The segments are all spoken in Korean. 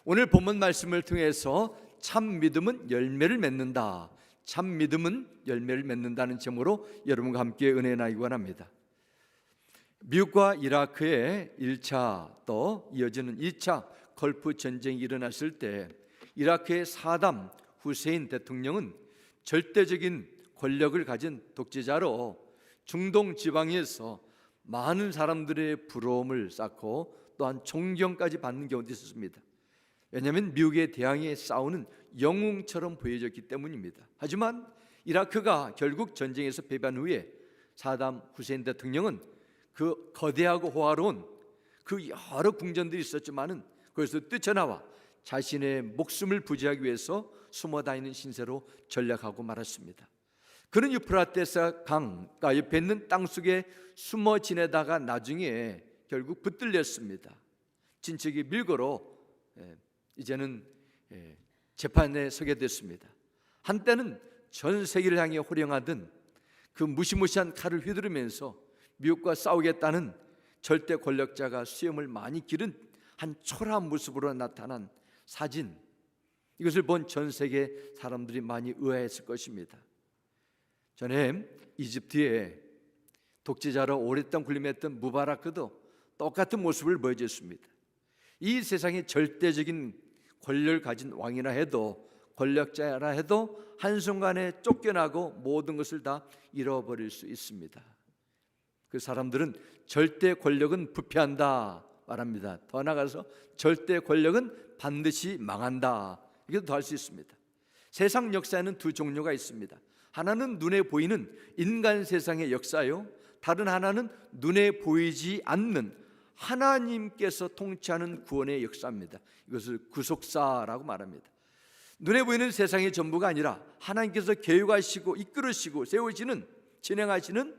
오늘 본문 말씀을 통해서 참 믿음은 열매를 맺는다, 참 믿음은 열매를 맺는다는 제목으로 여러분과 함께 은혜 나누기 원합니다. 미국과 이라크의 1차 또 이어지는 2차 걸프 전쟁이 일어났을 때 이라크의 사담 후세인 대통령은 절대적인 권력을 가진 독재자로 중동 지방에서 많은 사람들의 부러움을 쌓고 또한 존경까지 받는 경우도 있었습니다. 왜냐하면 미국에 대항해 싸우는 영웅처럼 보여졌기 때문입니다. 하지만 이라크가 결국 전쟁에서 패배한 후에 사담 후세인 대통령은 그 거대하고 호화로운 그 여러 궁전들이 있었지만은 거기서 뛰쳐나와 자신의 목숨을 부지하기 위해서 숨어다니는 신세로 전락하고 말았습니다. 그는 유프라테스 강가 옆에 있는 땅속에 숨어 지내다가 나중에 결국 붙들렸습니다. 친척이 밀고로 이제는 재판에 서게 됐습니다. 한때는 전 세계를 향해 호령하던 그 무시무시한 칼을 휘두르면서 미국과 싸우겠다는 절대 권력자가 수염을 많이 기른 한 초라한 모습으로 나타난 사진, 이것을 본 전 세계 사람들이 많이 의아했을 것입니다. 전에 이집트에 독재자로 오랫동안 군림했던 무바라크도 똑같은 모습을 보여줬습니다. 이 세상에 절대적인 권력을 가진 왕이라 해도, 권력자라 해도 한순간에 쫓겨나고 모든 것을 다 잃어버릴 수 있습니다. 그 사람들은 절대 권력은 부패한다 말합니다. 더 나아가서 절대 권력은 반드시 망한다, 이렇게 더 할 수 있습니다. 세상 역사에는 두 종류가 있습니다. 하나는 눈에 보이는 인간 세상의 역사요, 다른 하나는 눈에 보이지 않는 하나님께서 통치하는 구원의 역사입니다. 이것을 구속사라고 말합니다. 눈에 보이는 세상의 전부가 아니라 하나님께서 계획하시고 이끌으시고 세우시는, 진행하시는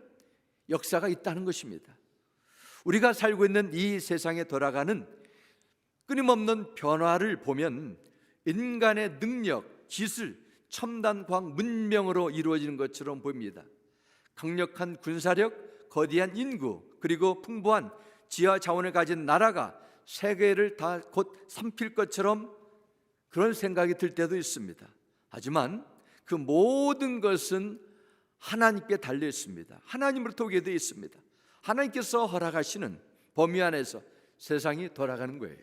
역사가 있다는 것입니다. 우리가 살고 있는 이 세상에 돌아가는 끊임없는 변화를 보면 인간의 능력, 기술, 첨단 과학, 문명으로 이루어지는 것처럼 보입니다. 강력한 군사력, 거대한 인구, 그리고 풍부한 지하 자원을 가진 나라가 세계를 다 곧 삼킬 것처럼 그런 생각이 들 때도 있습니다. 하지만 그 모든 것은 하나님께 달려 있습니다. 하나님으로부터 오게 되어 있습니다. 하나님께서 허락하시는 범위 안에서 세상이 돌아가는 거예요.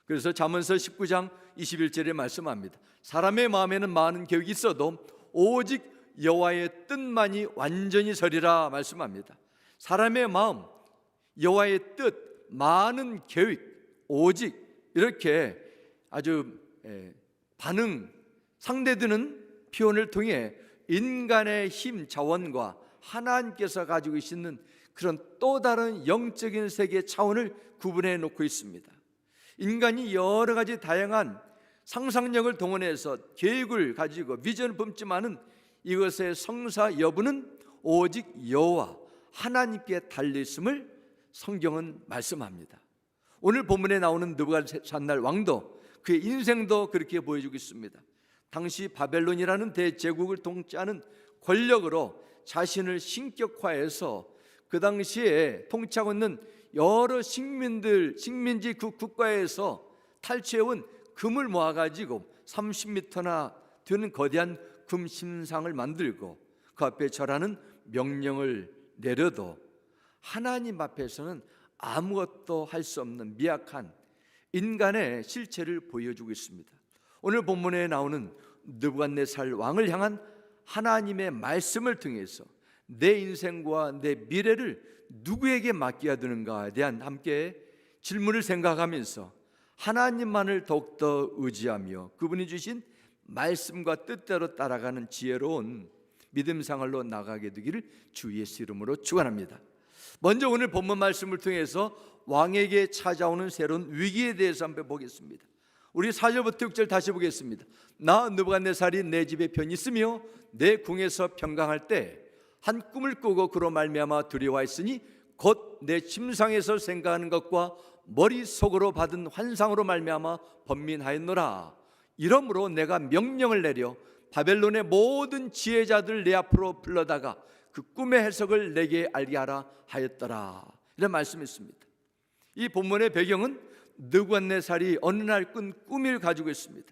그래서 잠언서 19장 21절에 말씀합니다. 사람의 마음에는 많은 계획이 있어도 오직 여호와의 뜻만이 완전히 서리라 말씀합니다. 사람의 마음, 여호와의 뜻, 많은 계획, 오직, 이렇게 아주 반응, 상대되는 표현을 통해 인간의 힘, 자원과 하나님께서 가지고 계시는 그런 또 다른 영적인 세계 차원을 구분해 놓고 있습니다. 인간이 여러 가지 다양한 상상력을 동원해서 계획을 가지고 비전을 품지만은 이것의 성사 여부는 오직 여호와 하나님께 달려있음을 성경은 말씀합니다. 오늘 본문에 나오는 느부갓네살 왕도 그의 인생도 그렇게 보여주고 있습니다. 당시 바벨론이라는 대제국을 통치하는 권력으로 자신을 신격화해서 그 당시에 통치하고 있는 여러 식민지 그 국가에서 탈취해온 금을 모아가지고 30m나 되는 거대한 금 심상을 만들고 그 앞에 절하는 명령을 내려도 하나님 앞에서는 아무것도 할 수 없는 미약한 인간의 실체를 보여주고 있습니다. 오늘 본문에 나오는 느부갓네살 왕을 향한 하나님의 말씀을 통해서 내 인생과 내 미래를 누구에게 맡겨야 되는가에 대한 함께 질문을 생각하면서 하나님만을 더욱더 의지하며 그분이 주신 말씀과 뜻대로 따라가는 지혜로운 믿음 생활로 나가게 되기를 주 예수 이름으로 축원합니다. 먼저 오늘 본문 말씀을 통해서 왕에게 찾아오는 새로운 위기에 대해서 한번 보겠습니다. 우리 4절부터 6절 다시 보겠습니다. 나 느부갓네살이 내 집에 편히 있으며 내 궁에서 평강할 때 한 꿈을 꾸고 그로 말미암아 두려워했으니 곧 내 침상에서 생각하는 것과 머릿속으로 받은 환상으로 말미암아 번민하였노라. 이러므로 내가 명령을 내려 바벨론의 모든 지혜자들 내 앞으로 불러다가 그 꿈의 해석을 내게 알게 하라 하였더라. 이런 말씀이 있습니다. 이 본문의 배경은 느부갓네살이 어느 날 꾼 꿈을 가지고 있습니다.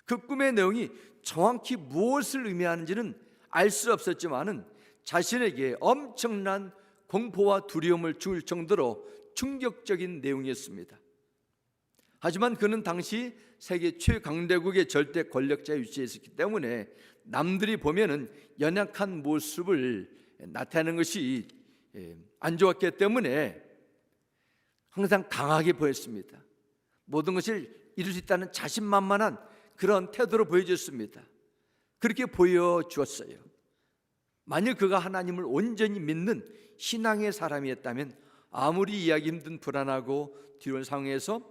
그 꿈의 내용이 정확히 무엇을 의미하는지는 알 수 없었지만은 자신에게 엄청난 공포와 두려움을 줄 정도로 충격적인 내용이었습니다. 하지만 그는 당시 세계 최강대국의 절대 권력자의 위치에 있었기 때문에 남들이 보면은 연약한 모습을 나타내는 것이 안 좋았기 때문에 항상 강하게 보였습니다. 모든 것을 이룰 수 있다는 자신만만한 그런 태도로 보여줬습니다. 그렇게 보여주었어요. 만일 그가 하나님을 온전히 믿는 신앙의 사람이었다면 아무리 이해하기 힘든 불안하고 두려운 상황에서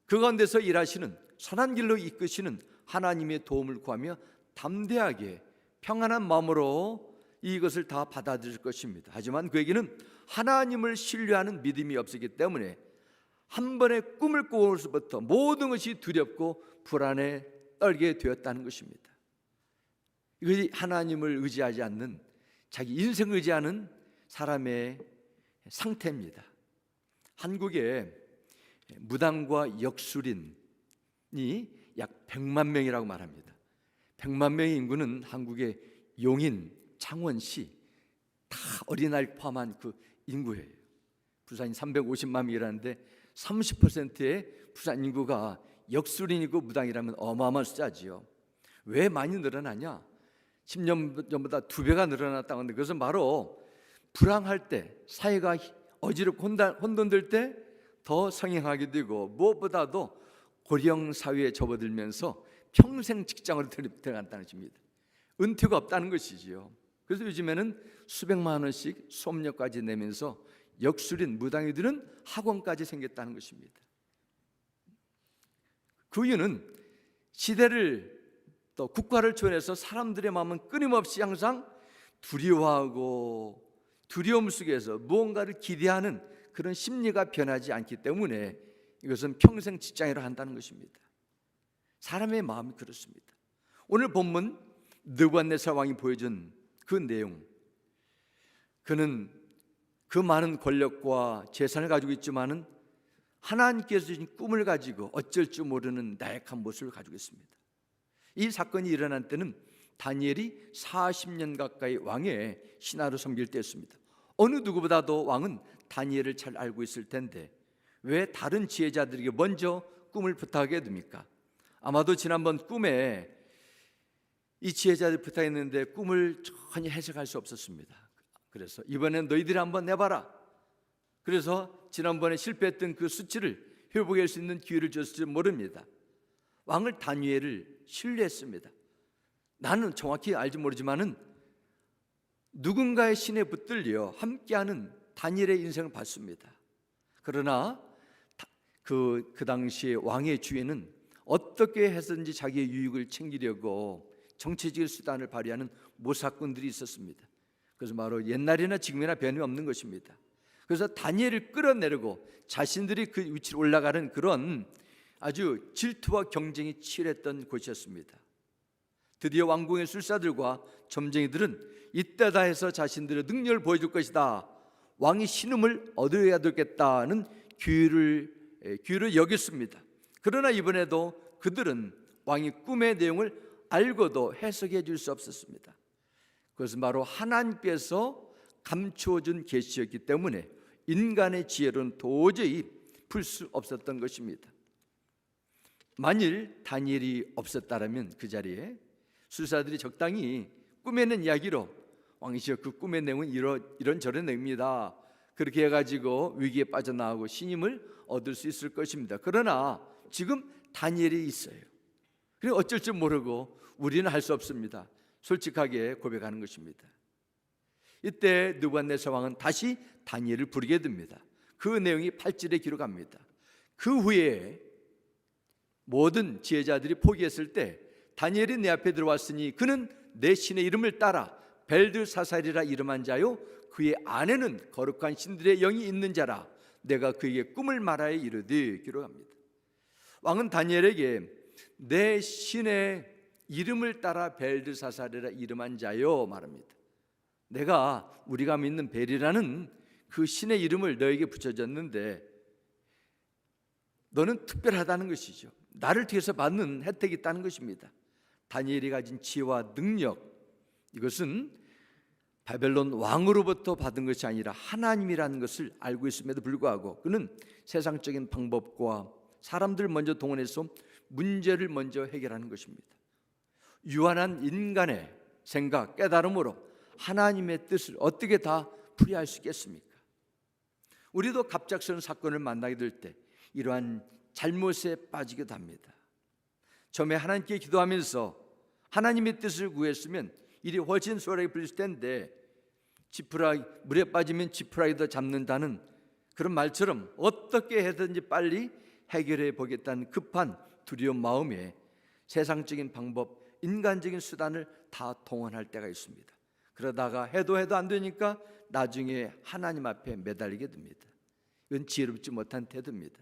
그 가운데서 일하시는 선한 길로 이끄시는 하나님의 도움을 구하며 담대하게 평안한 마음으로 이것을 다 받아들일 것입니다. 하지만 그에게는 하나님을 신뢰하는 믿음이 없었기 때문에 한 번의 꿈을 꾸고서부터 모든 것이 두렵고 불안에 떨게 되었다는 것입니다. 이것이 하나님을 의지하지 않는, 자기 인생을 의지하는 사람의 상태입니다. 한국에 무당과 역술인이 약 100만 명이라고 말합니다. 100만 명의 인구는 한국의 용인, 창원시 다 어린아이 포함한 그 인구예요. 부산이 350만 명이라는데 30%의 부산 인구가 역술인이고 무당이라면 어마어마한 숫자지요. 왜 많이 늘어나냐? 10년 전보다 2배가 늘어났다고 하는데 그것은 바로 불황할 때, 사회가 어지럽고 혼돈될 때 더 성행하게 되고 무엇보다도 고령 사회에 접어들면서 평생 직장으로 들어간다는 것입니다. 은퇴가 없다는 것이지요. 그래서 요즘에는 수백만 원씩 수업료까지 내면서 역술인, 무당이들은 학원까지 생겼다는 것입니다. 그 이유는 시대를 또 국가를 초월해서 사람들의 마음은 끊임없이 항상 두려워하고 두려움 속에서 무언가를 기대하는 그런 심리가 변하지 않기 때문에 이것은 평생 직장이라 한다는 것입니다. 사람의 마음이 그렇습니다. 오늘 본문 느부갓네살 왕이 보여준 그 내용, 그는 그 많은 권력과 재산을 가지고 있지만은 하나님께서 주신 꿈을 가지고 어쩔 줄 모르는 나약한 모습을 가지고 있습니다. 이 사건이 일어난 때는 다니엘이 40년 가까이 왕의 신하로 섬길 때였습니다. 어느 누구보다도 왕은 다니엘을 잘 알고 있을 텐데 왜 다른 지혜자들에게 먼저 꿈을 부탁하게 됩니까? 아마도 지난번 꿈에 이 지혜자들이 부탁했는데 꿈을 전혀 해석할 수 없었습니다. 그래서 이번엔 너희들이 한번 내봐라. 그래서 지난번에 실패했던 그 수치를 회복할 수 있는 기회를 줬을지 모릅니다. 왕을 다니엘을 신뢰했습니다. 나는 정확히 알지 모르지만은 누군가의 신에 붙들려 함께하는 다니엘의 인생을 봤습니다. 그러나 그 당시에 왕의 주인은 어떻게 해서든지 자기의 유익을 챙기려고 정치적인 수단을 발휘하는 모사꾼들이 있었습니다. 그래서 바로 옛날이나 지금이나 변함이 없는 것입니다. 그래서 다니엘을 끌어내려고 자신들이 그 위치로 올라가는 그런 아주 질투와 경쟁이 치열했던 곳이었습니다. 드디어 왕궁의 술사들과 점쟁이들은 이때다 해서 자신들의 능력을 보여줄 것이다, 왕이 신음을 얻어야 되겠다는 기회를 여겼습니다. 그러나 이번에도 그들은 왕이 꿈의 내용을 알고도 해석해 줄 수 없었습니다. 그것은 바로 하나님께서 감추어준 계시였기 때문에 인간의 지혜로는 도저히 풀 수 없었던 것입니다. 만일 다니엘이 없었다면 그 자리에 술사들이 적당히 꿈에는 이야기로 왕이시여 그 꿈의 내용은 이런저런 내용입니다, 그렇게 해가지고 위기에 빠져나가고 신임을 얻을 수 있을 것입니다. 그러나 지금 다니엘이 있어요. 그래 어쩔 줄 모르고 우리는 할 수 없습니다, 솔직하게 고백하는 것입니다. 이때 느부갓네살 왕은 다시 다니엘을 부르게 됩니다. 그 내용이 8절에 기록합니다. 그 후에 모든 지혜자들이 포기했을 때 다니엘이 내 앞에 들어왔으니 그는 내 신의 이름을 따라 벨드사살이라 이름한 자요 그의 안에는 거룩한 신들의 영이 있는 자라 내가 그에게 꿈을 말하여 이르되 기록합니다. 왕은 다니엘에게 내 신의 이름을 따라 벨드사살이라 이름한 자요 말합니다. 내가 우리가 믿는 벨이라는 그 신의 이름을 너에게 붙여줬는데 너는 특별하다는 것이죠. 나를 통해서 받는 혜택이 있다는 것입니다. 다니엘이 가진 지혜와 능력, 이것은 바벨론 왕으로부터 받은 것이 아니라 하나님이라는 것을 알고 있음에도 불구하고 그는 세상적인 방법과 사람들 먼저 동원해서 문제를 먼저 해결하는 것입니다. 유한한 인간의 생각, 깨달음으로 하나님의 뜻을 어떻게 다 풀이할 수 있겠습니까? 우리도 갑작스러운 사건을 만나게 될 때 이러한 잘못에 빠지기도 합니다. 처음에 하나님께 기도하면서 하나님의 뜻을 구했으면 일이 훨씬 수월하게 풀릴 텐데 물에 빠지면 지푸라기도 잡는다는 그런 말처럼 어떻게 해든지 빨리 해결해 보겠다는 급한 두려운 마음에 세상적인 방법, 인간적인 수단을 다 동원할 때가 있습니다. 그러다가 해도 안 되니까 나중에 하나님 앞에 매달리게 됩니다. 이건 지혜롭지 못한 태도입니다.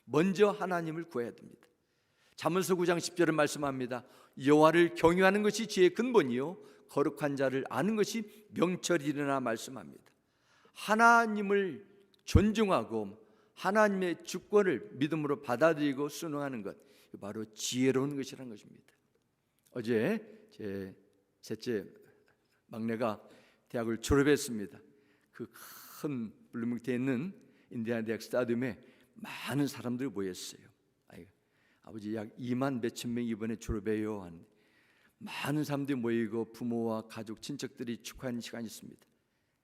먼저 하나님을 구해야 됩니다. 잠언서 9장 10절은 말씀합니다. 여호와를 경외하는 것이 지혜의 근본이요 거룩한 자를 아는 것이 명철이라나 말씀합니다. 하나님을 존중하고 하나님의 주권을 믿음으로 받아들이고 순응하는 것, 바로 지혜로운 것이라는 것입니다. 어제 제 셋째 막내가 대학을 졸업했습니다. 그 큰 블루밍턴에 있는 인디애나 대학 스타디움에 많은 사람들이 모였어요. 아버지 약 2만 몇천 명 이번에 졸업해요. 많은 사람들이 모이고 부모와 가족, 친척들이 축하하는 시간이 있습니다.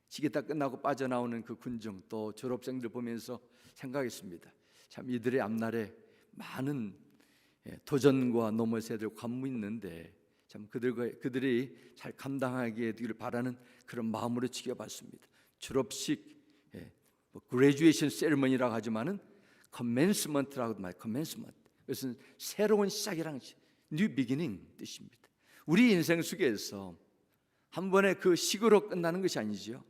시계 딱 끝나고 빠져나오는 그 군중, 또 졸업생들 보면서 생각했습니다. 참 이들의 앞날에 많은 도전과 넘어서야 관문이 있는데 참 그들이 잘 감당하게 되기를 바라는 그런 마음으로 지켜봤습니다. 졸업식, graduation ceremony라고 하지만은 commencement라고 말해요. commencement. 그것은 새로운 시작이라는 new beginning 뜻입니다. 우리 인생 속에서 한 번의 그 식으로 끝나는 것이 아니지요.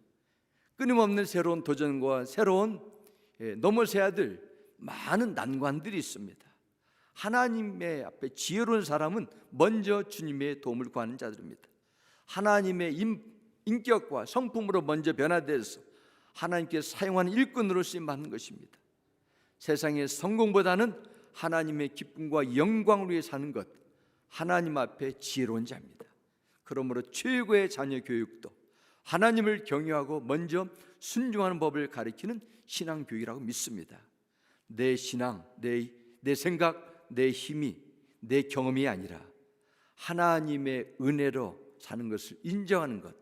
끊임없는 새로운 도전과 새로운 넘어서야 될 많은 난관들이 있습니다. 하나님의 앞에 지혜로운 사람은 먼저 주님의 도움을 구하는 자들입니다. 하나님의 인격과 성품으로 먼저 변화돼서 하나님께 사용하는 일꾼으로 쓰임받는 것입니다. 세상의 성공보다는 하나님의 기쁨과 영광을 위해 사는 것, 하나님 앞에 지혜로운 자입니다. 그러므로 최고의 자녀 교육도 하나님을 경외하고 먼저 순종하는 법을 가리키는 신앙교육이라고 믿습니다. 내 신앙, 내 생각, 내 힘이, 내 경험이 아니라 하나님의 은혜로 사는 것을 인정하는 것,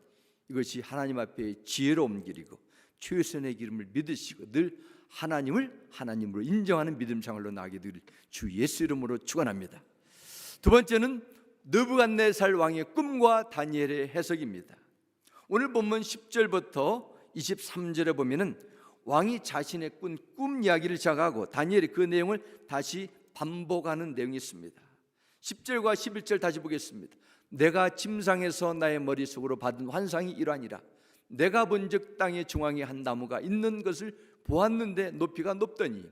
이것이 하나님 앞에 지혜로운 길이고 최선의 길임을 믿으시고 늘 하나님을 하나님으로 인정하는 믿음 생활로 나가게 되기를 주 예수 이름으로 축원합니다. 두 번째는 느부갓네살 왕의 꿈과 다니엘의 해석입니다. 오늘 본문 10절부터 23절에 보면은 왕이 자신의 꿈 이야기를 시작하고 다니엘이 그 내용을 다시 반복하는 내용이 있습니다. 10절과 11절 다시 보겠습니다. 내가 침상에서 나의 머릿속으로 받은 환상이 이러하니라. 내가 본즉 땅의 중앙에 한 나무가 있는 것을 보았는데 높이가 높더니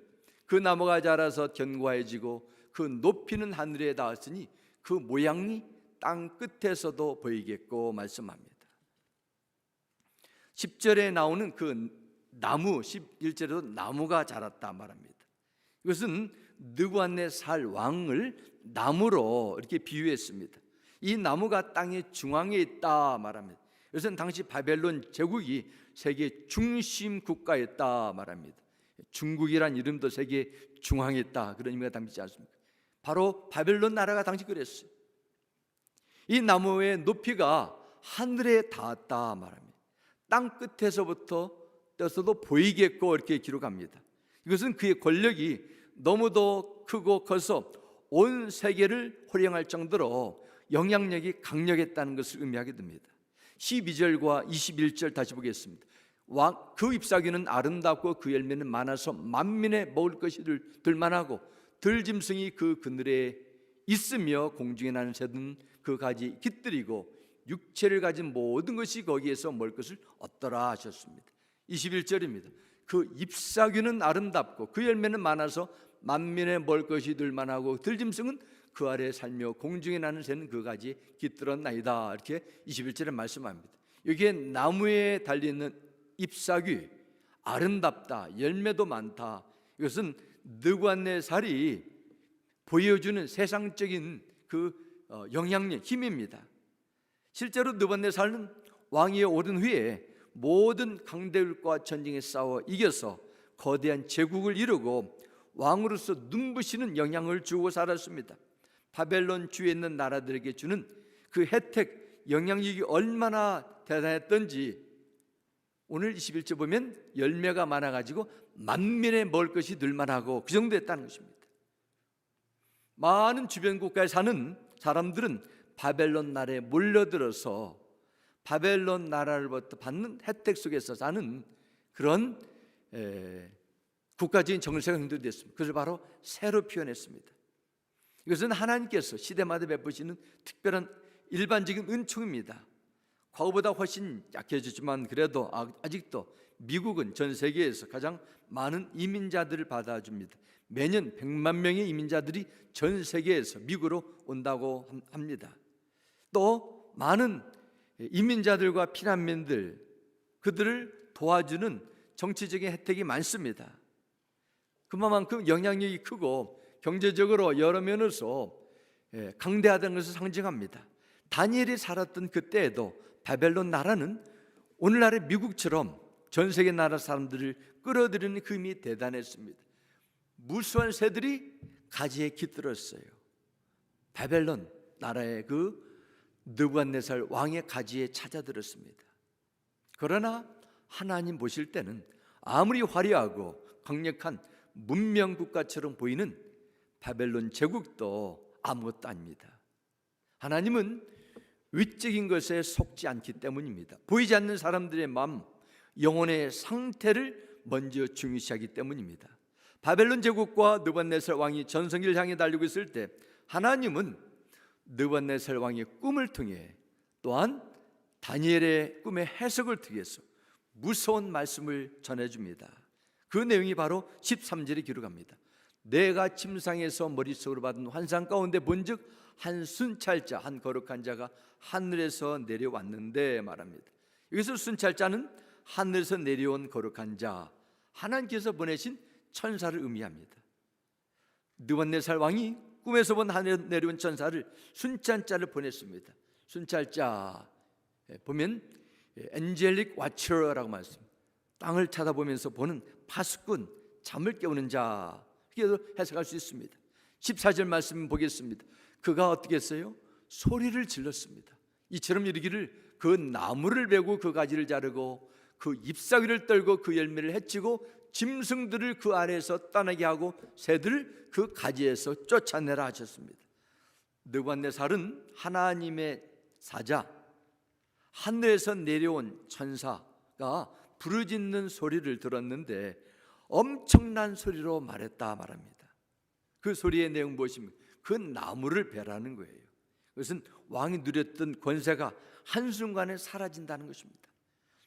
그 나무가 자라서 견고해지고 그 높이는 하늘에 닿았으니 그 모양이 땅 끝에서도 보이겠고 말씀합니다. 10절에 나오는 그 나무, 11절에도 나무가 자랐다 말합니다. 이것은 느부갓네살 왕을 나무로 이렇게 비유했습니다. 이 나무가 땅의 중앙에 있다 말합니다. 이것은 당시 바벨론 제국이 세계 중심 국가였다 말합니다. 중국이란 이름도 세계 중앙에 있다, 그런 의미가 담기지 않습니까? 바로 바벨론 나라가 당시 그랬어요. 이 나무의 높이가 하늘에 닿았다 말합니다. 땅 끝에서부터 떠서도 보이겠고 이렇게 기록합니다. 이것은 그의 권력이 너무도 크고 커서 온 세계를 호령할 정도로 영향력이 강력했다는 것을 의미하게 됩니다. 12절과 21절 다시 보겠습니다. 그 잎사귀는 아름답고 그 열매는 많아서 만민의 먹을 것이 들만하고 들짐승이 그 그늘에 있으며 공중에 나는 새는 그 가지에 깃들이고 육체를 가진 모든 것이 거기에서 먹을 것을 얻더라 하셨습니다. 21절입니다. 그 잎사귀는 아름답고 그 열매는 많아서 만민의 먹을 것이 들만하고 들짐승은 그 아래에 살며 공중에 나는 새는 그 가지에 깃들었나이다. 이렇게 21절에 말씀합니다. 여기에 나무에 달려있는 잎사귀, 아름답다, 열매도 많다, 이것은 느부갓네살이 보여주는 세상적인 영향력, 힘입니다. 실제로 느부갓네살은 왕위에 오른 후에 모든 강대국과 전쟁에 싸워 이겨서 거대한 제국을 이루고 왕으로서 눈부시는 영향을 주고 살았습니다. 바벨론 주위에 있는 나라들에게 주는 그 혜택, 영향력이 얼마나 대단했던지 오늘 21절 보면 열매가 많아가지고 만민의 먹을 것이 늘만하고 그 정도였다는 것입니다. 많은 주변 국가에 사는 사람들은 바벨론 나라에 몰려들어서 바벨론 나라로부터 받는 혜택 속에서 사는 그런 국가적인 정세가 형성됐습니다. 그것을 바로 새로 표현했습니다. 이것은 하나님께서 시대마다 베푸시는 특별한 일반적인 은총입니다. 과거보다 훨씬 약해졌지만 그래도 아직도 미국은 전 세계에서 가장 많은 이민자들을 받아줍니다. 매년 100만 명의 이민자들이 전 세계에서 미국으로 온다고 합니다. 또 많은 이민자들과 피난민들, 그들을 도와주는 정치적인 혜택이 많습니다. 그만큼 영향력이 크고 경제적으로 여러 면에서 강대하다는 것을 상징합니다. 다니엘이 살았던 그때에도 바벨론 나라는 오늘날의 미국처럼 전 세계 나라 사람들을 끌어들이는 그 힘이 대단했습니다. 무수한 새들이 가지에 깃들었어요. 바벨론 나라의 그 느부갓네살 왕의 가지에 찾아들었습니다. 그러나 하나님 보실 때는 아무리 화려하고 강력한 문명 국가처럼 보이는 바벨론 제국도 아무것도 아닙니다. 하나님은 위적인 것에 속지 않기 때문입니다. 보이지 않는 사람들의 마음, 영혼의 상태를 먼저 중요시하기 때문입니다. 바벨론 제국과 느부갓네살 왕이 전성기를 향해 달리고 있을 때 하나님은 느부갓네살 왕의 꿈을 통해 또한 다니엘의 꿈의 해석을 통해서 무서운 말씀을 전해줍니다. 그 내용이 바로 13절에 기록합니다. 내가 침상에서 머릿속으로 받은 환상 가운데 본즉 한 순찰자, 한 거룩한 자가 하늘에서 내려왔는데 말합니다. 여기서 순찰자는 하늘에서 내려온 거룩한 자, 하나님께서 보내신 천사를 의미합니다. 느부갓네살 왕이 꿈에서 본 하늘에서 내려온 천사를 순찰자를 보냈습니다. 순찰자 보면 엔젤릭 와처라고 말했습니다. 땅을 쳐다보면서 보는 파수꾼, 잠을 깨우는 자, 이렇게 해석할 수 있습니다. 14절 말씀 보겠습니다. 그가 어떻게 했어요? 소리를 질렀습니다. 이처럼 이르기를 그 나무를 베고 그 가지를 자르고 그 잎사귀를 떨고 그 열매를 해치고 짐승들을 그 아래에서 떠나게 하고 새들을 그 가지에서 쫓아내라 하셨습니다. 느부갓네살은 하나님의 사자, 하늘에서 내려온 천사가 부르짖는 소리를 들었는데 엄청난 소리로 말했다 말합니다. 그 소리의 내용 무엇입니까? 그 나무를 베라는 거예요. 그것은 왕이 누렸던 권세가 한순간에 사라진다는 것입니다.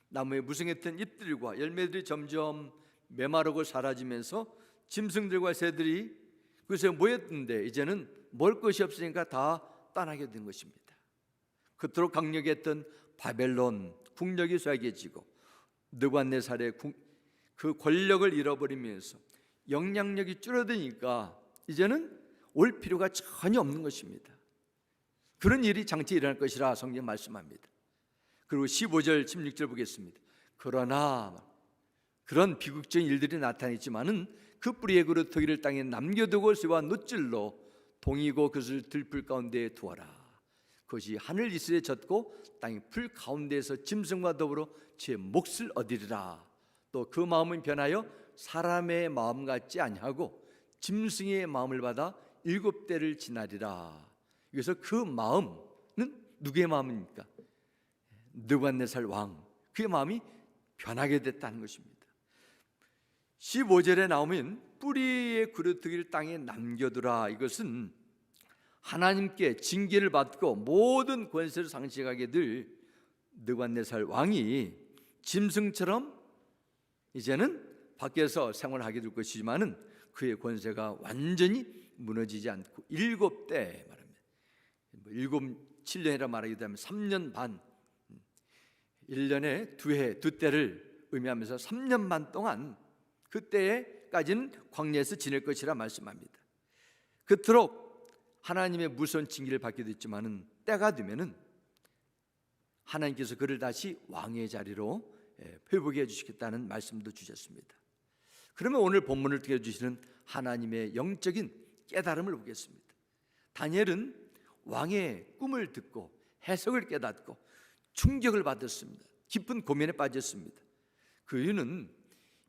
나무에 무성했던 잎들과 열매들이 점점 메마르고 사라지면서 짐승들과 새들이 그것에 모였는데 이제는 먹을 것이 없으니까 다 떠나게 된 것입니다. 그토록 강력했던 바벨론 국력이 쇠해지고 느부갓네살의 그 권력을 잃어버리면서 영향력이 줄어드니까 이제는 올 필요가 전혀 없는 것입니다. 그런 일이 장차 일어날 것이라 성경 말씀합니다. 그리고 15절 16절 보겠습니다. 그러나 그런 비극적인 일들이 나타났지만은 그 뿌리의 그릇 토기를 땅에 남겨두고 쇠와 놋질로 동이고 그것을 들풀 가운데에 두어라. 그것이 하늘 이슬에 젖고 땅의 풀 가운데에서 짐승과 더불어 제 몫을 얻으리라. 또 그 마음은 변하여 사람의 마음 같지 아니하고 짐승의 마음을 받아 7대를 지나리라. 그래서 그 마음은 누구의 마음입니까? 느부갓네살 왕, 그의 마음이 변하게 됐다는 것입니다. 15절에 나오면 뿌리의 그루터기를 땅에 남겨두라. 이것은 하나님께 징계를 받고 모든 권세를 상실하게 될 느부갓네살 왕이 짐승처럼 이제는 밖에서 생활하게 될 것이지만은 그의 권세가 완전히 무너지지 않고 7대 말합니다. 7년이라 말하기도 하면 3년 반, 1년에 2해, 2때를 의미하면서 3년 반 동안 그때까지 때까지는 광야에서 지낼 것이라 말씀합니다. 그토록 하나님의 무서운 징계를 받기도 했지만은 때가 되면은 하나님께서 그를 다시 왕의 자리로 회복해 주시겠다는 말씀도 주셨습니다. 그러면 오늘 본문을 통해 주시는 하나님의 영적인 깨달음을 보겠습니다. 다니엘은 왕의 꿈을 듣고 해석을 깨닫고 충격을 받았습니다. 깊은 고민에 빠졌습니다. 그 이유는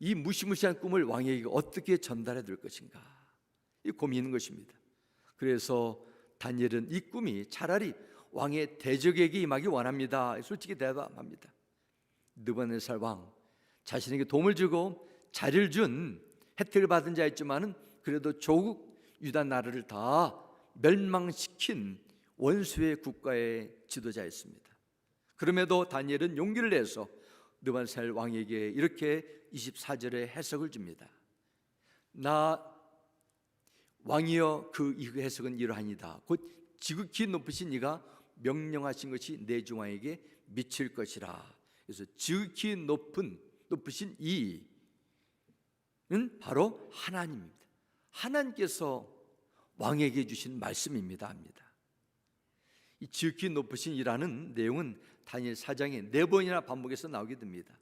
이 무시무시한 꿈을 왕에게 어떻게 전달해 줄 것인가, 이 고민인 것입니다. 그래서 다니엘은 이 꿈이 차라리 왕의 대적에게 임하기 원합니다. 솔직히 대답합니다. 느부갓네살 왕, 자신에게 도움을 주고 자리를 준 혜택을 받은 자였지만은 그래도 조국 유다 나라를 다 멸망시킨 원수의 국가의 지도자였습니다. 그럼에도 다니엘은 용기를 내서 느부갓네살 왕에게 이렇게 24절에 해석을 줍니다. 나 왕이여, 그 해석은 이러하니다. 곧 지극히 높으신 이가 명령하신 것이 내 중앙에게 미칠 것이라. 그래서 지극히 높으신 이는 바로 하나님입니다. 하나님께서 왕에게 주신 말씀입니다 합니다. 이 지극히 높으신 이라는 내용은 다니엘 4장에 4번이나 반복해서 나오게 됩니다.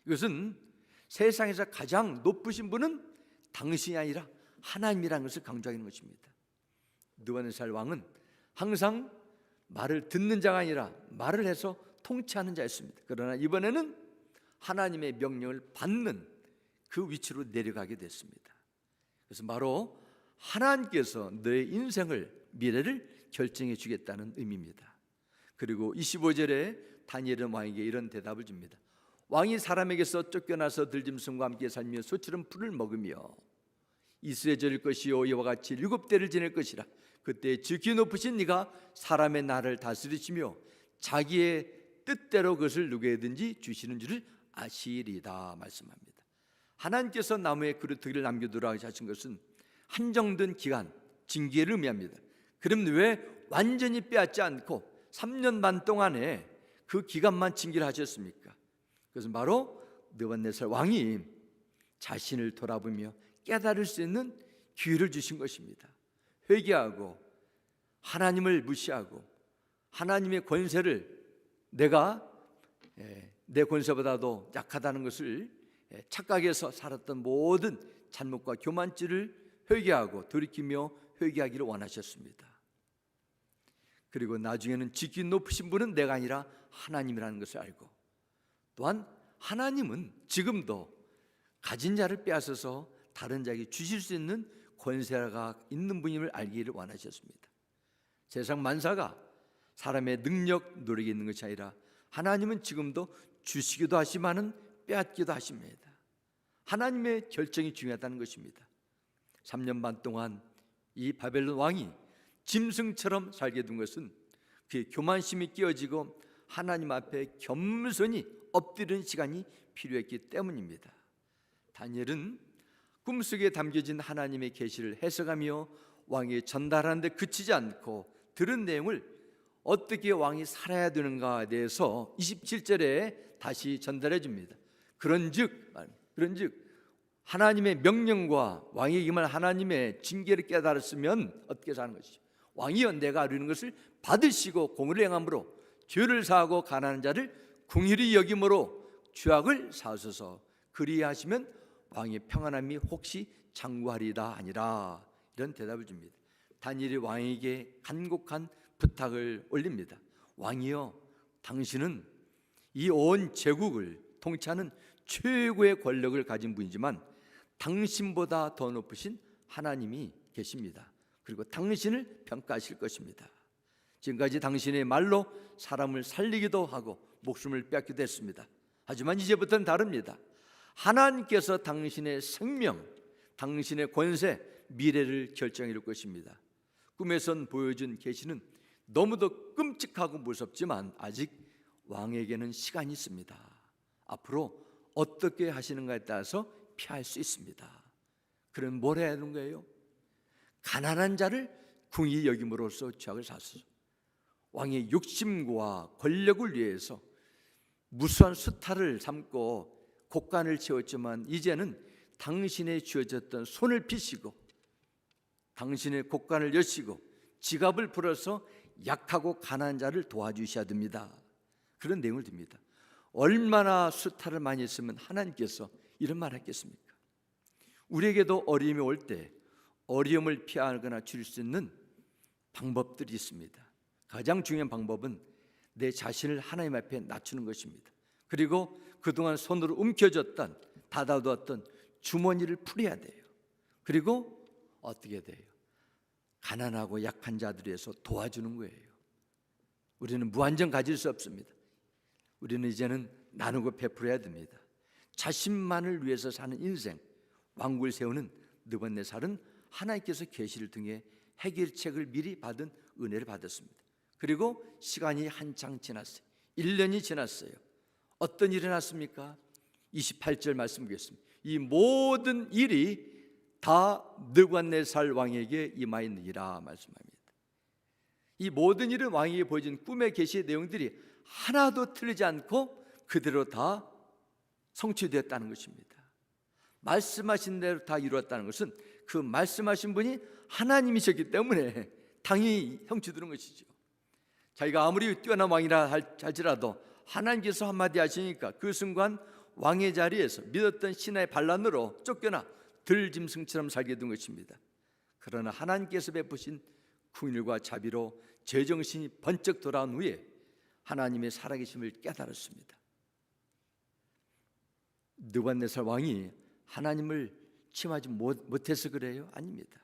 이것은 세상에서 가장 높으신 분은 당신이 아니라 하나님이라는 것을 강조하는 것입니다. 느부갓네살 왕은 항상 말을 듣는 자가 아니라 말을 해서 통치하는 자였습니다. 그러나 이번에는 하나님의 명령을 받는 그 위치로 내려가게 됐습니다. 그래서 바로 하나님께서 너의 인생을, 미래를 결정해 주겠다는 의미입니다. 그리고 25절에 다니엘은 왕에게 이런 대답을 줍니다. 왕이 사람에게서 쫓겨나서 들짐승과 함께 살며 소처럼 풀을 먹으며 이스라엘 것이요 이와 같이 7대를 지낼 것이라. 그때 지극히 높으신 네가 사람의 나를 다스리시며 자기의 뜻대로 그것을 누구에든지 주시는 줄을 아시리다 말씀합니다. 하나님께서 나무에 그루터기를 남겨두라 하신 것은 한정된 기간, 징계를 의미합니다. 그럼 왜 완전히 빼앗지 않고 3년 반 동안에 그 기간만 징계를 하셨습니까? 그것은 바로 느부갓네살 왕이 자신을 돌아보며 깨달을 수 있는 기회를 주신 것입니다. 회개하고 하나님을 무시하고 하나님의 권세를 내가 내 권세보다도 약하다는 것을 착각해서 살았던 모든 잘못과 교만죄를 회개하고 돌이키며 회개하기를 원하셨습니다. 그리고 나중에는 지극히 높으신 분은 내가 아니라 하나님이라는 것을 알고, 또한 하나님은 지금도 가진 자를 빼앗아서 다른 자에게 주실 수 있는 권세가 있는 분임을 알기를 원하셨습니다. 세상 만사가 사람의 능력, 노력이 있는 것이 아니라 하나님은 지금도 주시기도 하시마는 빼앗기도 하십니다. 하나님의 결정이 중요하다는 것입니다. 3년 반 동안 이 바벨론 왕이 짐승처럼 살게 된 것은 그의 교만심이 끼어지고 하나님 앞에 겸손히 엎드리는 시간이 필요했기 때문입니다. 다니엘은 꿈속에 담겨진 하나님의 계시를 해석하며 왕에 전달하는 데 그치지 않고 들은 내용을 어떻게 왕이 살아야 되는가에 대해서 27절에 다시 전달해 줍니다. 그런즉 하나님의 명령과 왕에게 임한 하나님의 징계를 깨달았으면 어떻게 사는 것이죠? 왕이여, 내가 이루는 것을 받으시고 공의를 행함으로 죄를 사하고 가난한 자를 긍휼히 여김으로 죄악을 사하소서. 그리하시면 왕의 평안함이 혹시 장구하리다 아니라. 이런 대답을 줍니다. 다니엘이 왕에게 간곡한 부탁을 올립니다. 왕이여, 당신은 이 온 제국을 통치하는 최고의 권력을 가진 분이지만 당신보다 더 높으신 하나님이 계십니다. 그리고 당신을 평가하실 것입니다. 지금까지 당신의 말로 사람을 살리기도 하고 목숨을 뺏기도 했습니다. 하지만 이제부터는 다릅니다. 하나님께서 당신의 생명, 당신의 권세, 미래를 결정해 줄 것입니다. 꿈에선 보여준 계시는 너무도 끔찍하고 무섭지만 아직 왕에게는 시간이 있습니다. 앞으로 어떻게 하시는가에 따라서 피할 수 있습니다. 그럼 뭘 해야 하는 거예요? 가난한 자를 궁히 여김으로써 죄악을 사소서. 왕의 욕심과 권력을 위해서 무수한 수탈을 삼고 곡간을 채웠지만 이제는 당신의 주어졌던 손을 펴시고 당신의 곳간을 여시고 지갑을 풀어서 약하고 가난한 자를 도와주셔야 됩니다. 그런 내용을 듭니다. 얼마나 수탈을 많이 했으면 하나님께서 이런 말 했겠습니까? 우리에게도 어려움이 올 때 어려움을 피하거나 줄일 수 있는 방법들이 있습니다. 가장 중요한 방법은 내 자신을 하나님 앞에 낮추는 것입니다. 그리고 그동안 손으로 움켜쥐었던 닫아두었던 주머니를 풀어야 돼요. 그리고 어떻게 돼요? 가난하고 약한 자들을 위해서 도와주는 거예요. 우리는 무한정 가질 수 없습니다. 우리는 이제는 나누고 베풀어야 됩니다. 자신만을 위해서 사는 인생, 왕국을 세우는 느부갓네살은 하나님께서 계시를 통해 해결책을 미리 받은 은혜를 받았습니다. 그리고 시간이 한창 지났어요. 1년이 지났어요. 어떤 일이 났습니까? 28절 말씀 보겠습니다. 이 모든 일이 다 느부갓네살 왕에게 임하였느니라 말씀합니다. 이 모든 일은 왕에게 보여진 꿈의 계시의 내용들이 하나도 틀리지 않고 그대로 다 성취되었다는 것입니다. 말씀하신 대로 다 이루었다는 것은 그 말씀하신 분이 하나님이셨기 때문에 당연히 성취되는 것이죠. 자기가 아무리 뛰어난 왕이라 할지라도 하나님께서 한마디 하시니까 그 순간 왕의 자리에서 믿었던 신하의 반란으로 쫓겨나 들짐승처럼 살게 된 것입니다. 그러나 하나님께서 베푸신 긍휼과 자비로 제정신이 번쩍 돌아온 후에 하나님의 살아계심을 깨달았습니다. 느부갓네살 왕이 하나님을 침하지 못해서 그래요? 아닙니다.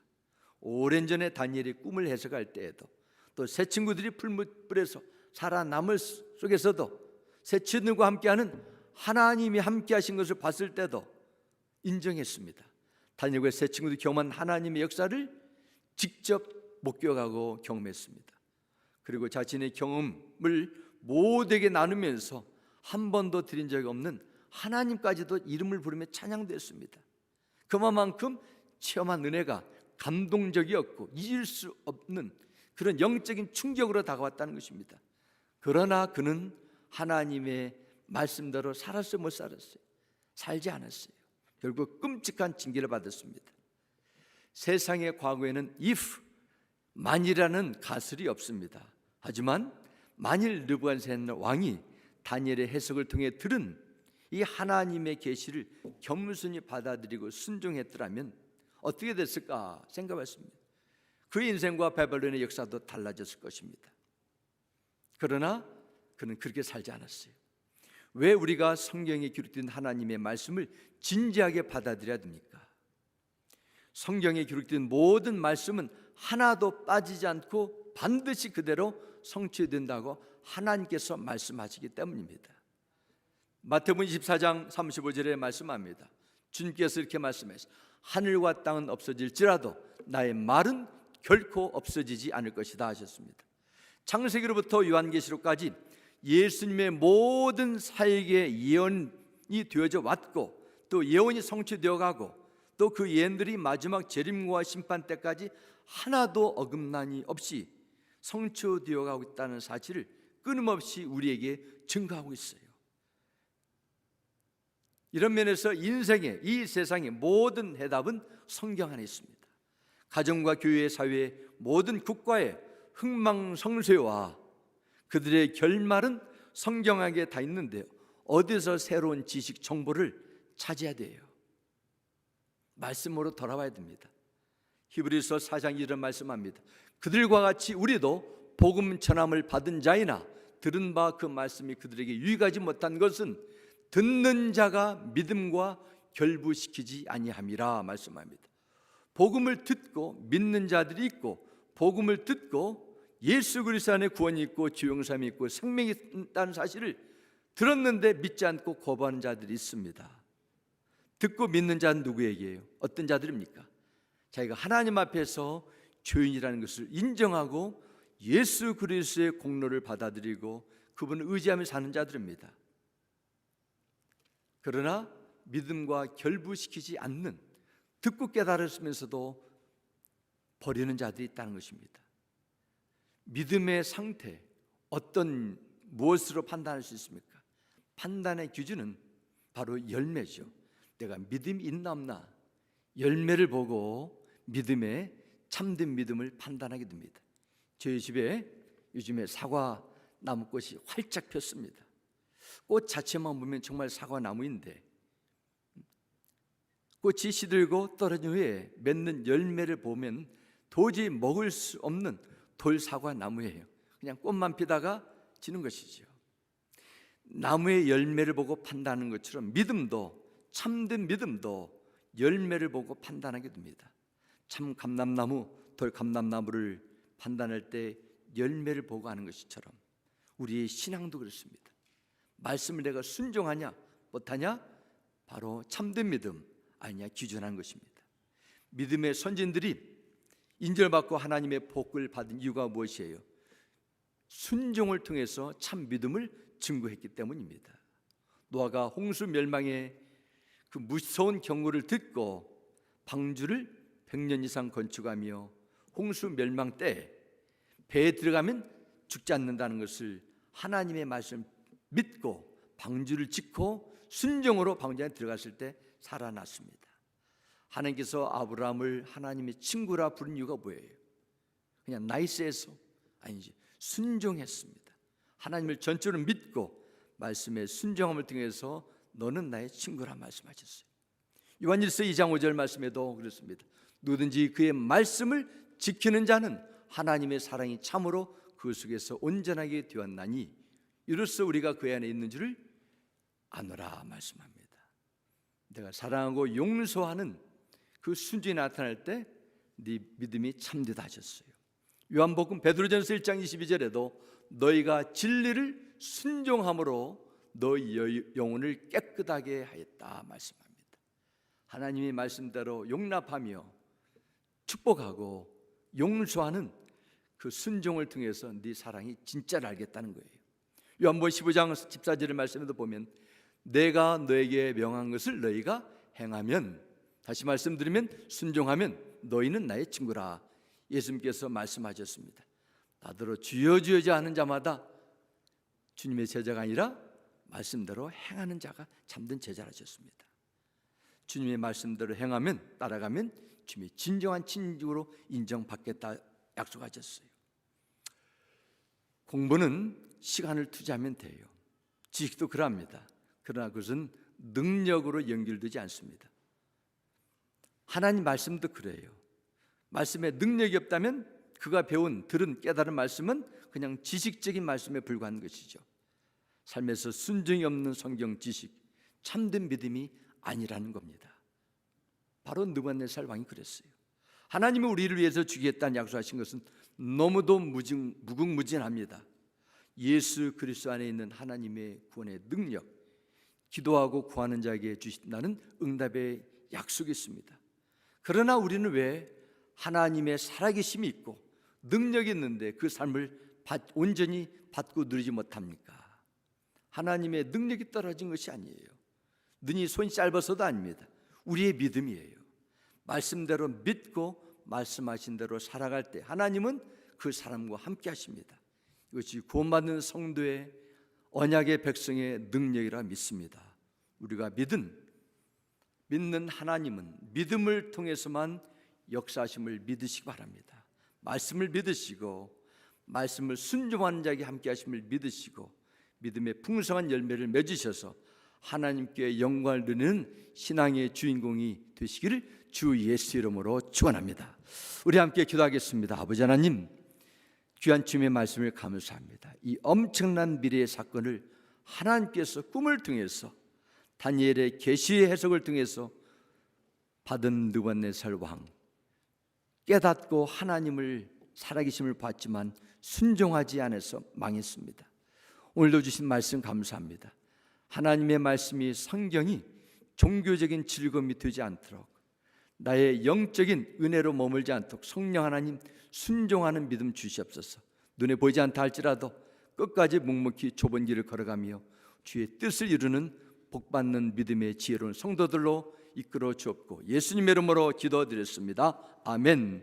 오랜 전에 다니엘이 꿈을 해석할 때에도 또 새 친구들이 풀무불에서 살아남을 속에서도 새 친구들과 함께하는 하나님이 함께하신 것을 봤을 때도 인정했습니다. 다니엘과 새 친구들이 경험한 하나님의 역사를 직접 목격하고 경험했습니다. 그리고 자신의 경험을 모두에게 나누면서 한 번도 드린 적이 없는 하나님까지도 이름을 부르며 찬양됐습니다. 그만큼 체험한 은혜가 감동적이었고 잊을 수 없는 그런 영적인 충격으로 다가왔다는 것입니다. 그러나 그는 하나님의 말씀대로 살았어요? 못 살았어요? 살지 않았어요. 결국 끔찍한 징계를 받았습니다. 세상의 과거에는 if, 만이라는 가설이 없습니다. 하지만 만일 느부갓네살 왕이 다니엘의 해석을 통해 들은 이 하나님의 계시를 겸손히 받아들이고 순종했더라면 어떻게 됐을까 생각했습니다. 그의 인생과 바벨론의 역사도 달라졌을 것입니다. 그러나 그는 그렇게 살지 않았어요. 왜 우리가 성경에 기록된 하나님의 말씀을 진지하게 받아들여야 됩니까? 성경에 기록된 모든 말씀은 하나도 빠지지 않고 반드시 그대로 성취된다고 하나님께서 말씀하시기 때문입니다. 마태복음 24장 35절에 말씀합니다. 주님께서 이렇게 말씀하셨어요. 하늘과 땅은 없어질지라도 나의 말은 결코 없어지지 않을 것이다 하셨습니다. 창세기로부터 요한계시록까지 예수님의 모든 사역의 예언이 되어져 왔고 또 예언이 성취되어 가고 또 그 예언들이 마지막 재림과 심판 때까지 하나도 어긋남이 없이 성취되어 가고 있다는 사실을 끊임없이 우리에게 증거하고 있어요. 이런 면에서 인생의 이 세상의 모든 해답은 성경 안에 있습니다. 가정과 교회, 사회, 모든 국가의 흥망성쇠와 그들의 결말은 성경 안에 다 있는데요. 어디서 새로운 지식, 정보를 찾아야 돼요? 말씀으로 돌아와야 됩니다. 히브리서 4장 이런 말씀합니다. 그들과 같이 우리도 복음 전함을 받은 자이나 들은 바 그 말씀이 그들에게 유익하지 못한 것은 듣는 자가 믿음과 결부시키지 아니함이라 말씀합니다. 복음을 듣고 믿는 자들이 있고 복음을 듣고 예수 그리스도 안에 구원이 있고 지용삼이 있고 생명이 있다는 사실을 들었는데 믿지 않고 거부하는 자들이 있습니다. 듣고 믿는 자는 누구에게요? 어떤 자들입니까? 자기가 하나님 앞에서 죄인이라는 것을 인정하고 예수 그리스도의 공로를 받아들이고 그분을 의지하며 사는 자들입니다. 그러나 믿음과 결부시키지 않는, 듣고 깨달았으면서도 버리는 자들이 있다는 것입니다. 믿음의 상태, 어떤 무엇으로 판단할 수 있습니까? 판단의 기준은 바로 열매죠. 내가 믿음이 있나 없나 열매를 보고 믿음의 참된 믿음을 판단하게 됩니다. 저희 집에 요즘에 사과 나무꽃이 활짝 폈습니다. 꽃 자체만 보면 정말 사과나무인데 꽃이 시들고 떨어진 후에 맺는 열매를 보면 도저히 먹을 수 없는 돌사과나무예요. 그냥 꽃만 피다가 지는 것이죠. 나무의 열매를 보고 판단하는 것처럼 믿음도, 참된 믿음도 열매를 보고 판단하게 됩니다. 참 감람나무, 돌 감람나무를 판단할 때 열매를 보고 하는 것처럼 우리의 신앙도 그렇습니다. 말씀을 내가 순종하냐 못하냐 바로 참된 믿음 아니냐 기준하는 것입니다. 믿음의 선진들이 인정받고 하나님의 복을 받은 이유가 무엇이에요? 순종을 통해서 참 믿음을 증거했기 때문입니다. 노아가 홍수 멸망의 그 무서운 경고를 듣고 방주를 100년 이상 건축하며 홍수 멸망 때 배에 들어가면 죽지 않는다는 것을 하나님의 말씀을 믿고 방주를 짓고 순종으로 방주 안에 들어갔을 때 살아났습니다. 하나님께서 아브라함을 하나님의 친구라 부른 이유가 뭐예요? 그냥 나이스해서? 아니지, 순종했습니다. 하나님을 전적으로 믿고 말씀에 순종함을 통해서 너는 나의 친구라 말씀하셨어요. 요한일서 2장 5절 말씀에도 그렇습니다. 누구든지 그의 말씀을 지키는 자는 하나님의 사랑이 참으로 그 속에서 온전하게 되었나니 이로써 우리가 그 안에 있는 줄을 아노라 말씀합니다. 내가 사랑하고 용서하는 그 순종이 나타날 때 네 믿음이 참되다 하셨어요. 요한복음 베드로전서 1장 22절에도 너희가 진리를 순종함으로 너희 영혼을 깨끗하게 하였다 말씀합니다. 하나님의 말씀대로 용납하며 축복하고 용서하는 그 순종을 통해서 네 사랑이 진짜를 알겠다는 거예요. 요한복음 15장 14절의 말씀에도 보면 내가 너에게 명한 것을 너희가 행하면, 다시 말씀드리면 순종하면 너희는 나의 친구라 예수님께서 말씀하셨습니다. 나더러 주여 주여 하는 자마다 주님의 제자가 아니라 말씀대로 행하는 자가 참된 제자라 하셨습니다. 주님의 말씀대로 행하면, 따라가면 주님의 진정한 친구로 인정받겠다 약속하셨어요. 공부는 시간을 투자하면 돼요. 지식도 그럽니다. 그러나 그것은 능력으로 연결되지 않습니다. 하나님 말씀도 그래요. 말씀에 능력이 없다면 그가 배운, 들은, 깨달은 말씀은 그냥 지식적인 말씀에 불과한 것이죠. 삶에서 순종이 없는 성경 지식, 참된 믿음이 아니라는 겁니다. 바로 느부갓네살 왕이 그랬어요. 하나님이 우리를 위해서 주겠다는 약속하신 것은 너무도 무궁무진합니다. 예수 그리스도 안에 있는 하나님의 구원의 능력, 기도하고 구하는 자에게 주신다는 응답의 약속이 있습니다. 그러나 우리는 왜 하나님의 살아계심이 있고 능력이 있는데 그 삶을 온전히 받고 누리지 못합니까? 하나님의 능력이 떨어진 것이 아니에요. 눈이 손이 짧아서도 아닙니다. 우리의 믿음이에요. 말씀대로 믿고 말씀하신 대로 살아갈 때 하나님은 그 사람과 함께 하십니다. 이것이 구원받는 성도의 언약의 백성의 능력이라 믿습니다. 우리가 믿는 하나님은 믿음을 통해서만 역사하심을 믿으시기 바랍니다. 말씀을 믿으시고 말씀을 순종하는 자에게 함께 하심을 믿으시고 믿음의 풍성한 열매를 맺으셔서 하나님께 영광을 드리는 신앙의 주인공이 되시기를 주 예수 이름으로 축원합니다. 우리 함께 기도하겠습니다. 아버지 하나님, 귀한 주님의 말씀을 감사합니다. 이 엄청난 미래의 사건을 하나님께서 꿈을 통해서 다니엘의 계시의 해석을 통해서 받은 느부갓네살 왕, 깨닫고 하나님을 살아계심을 봤지만 순종하지 않아서 망했습니다. 오늘도 주신 말씀 감사합니다. 하나님의 말씀이, 성경이 종교적인 즐거움이 되지 않도록, 나의 영적인 은혜로 머물지 않도록 성령 하나님 순종하는 믿음 주시옵소서. 눈에 보이지 않다 할지라도 끝까지 묵묵히 좁은 길을 걸어가며 주의 뜻을 이루는 복받는 믿음의 지혜로운 성도들로 이끌어 주옵고 예수님의 이름으로 기도드렸습니다. 아멘.